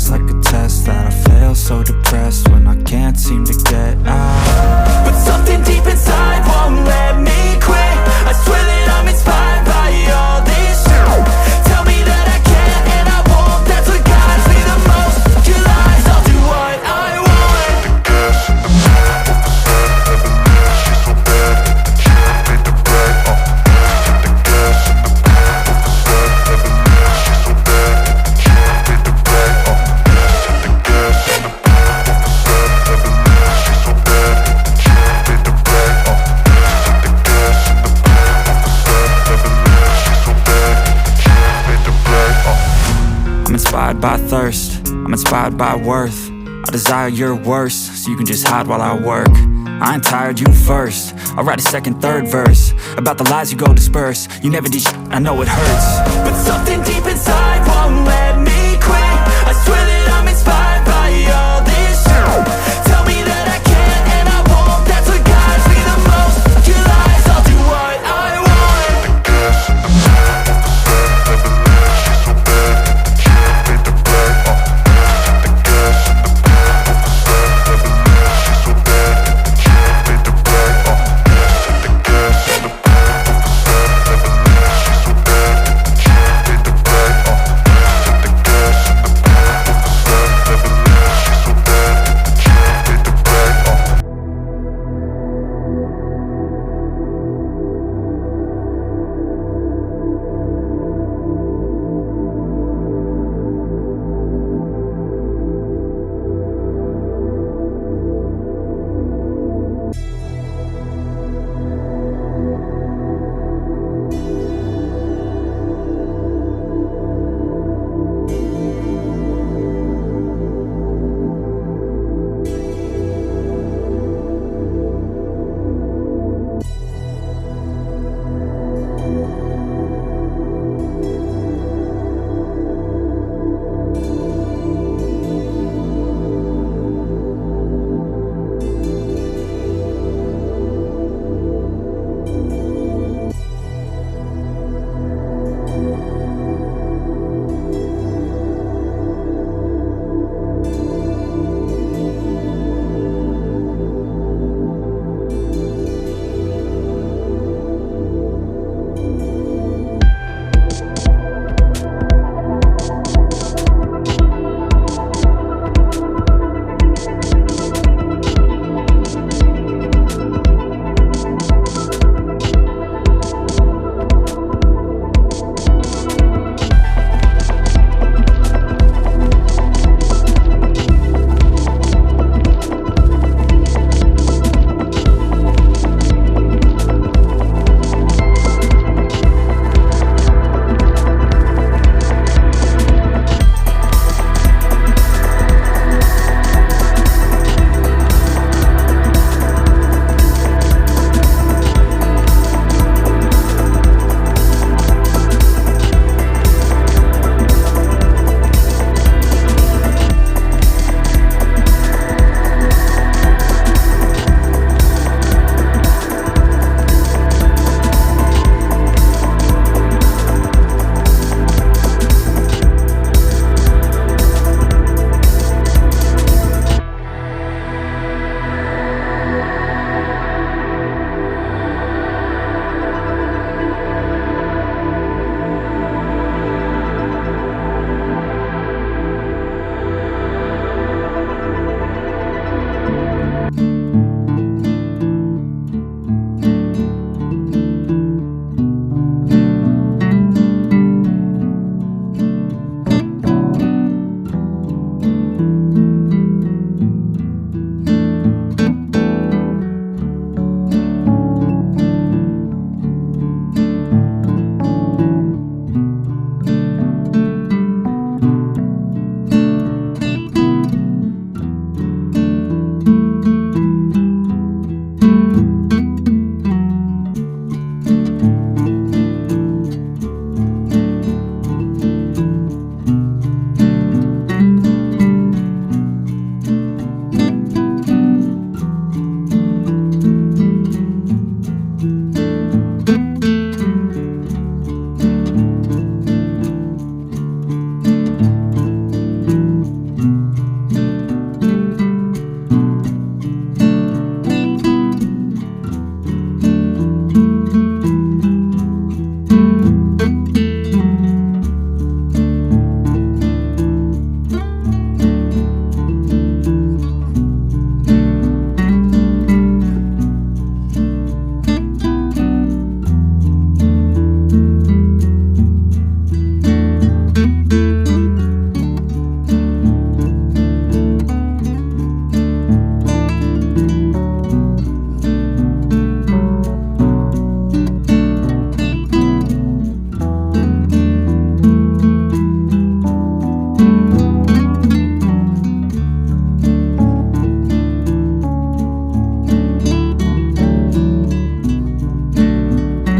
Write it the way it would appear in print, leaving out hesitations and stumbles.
it's like a test that I fail. So depressed when I can't seem to get out. But something deep inside won't let me quit. I swear that I'm inspired by all this shit. Tell me that I can't and I won't. That's what guides me the most. Your lies, I'll do what I want. I'm inspired by thirst, I'm inspired by worth. I desire your worst, so you can just hide while I work. I ain't tired, you first. I'll write a second, third verse about the lies you go disperse. You never did shit, I know it hurts. But something deep inside won't let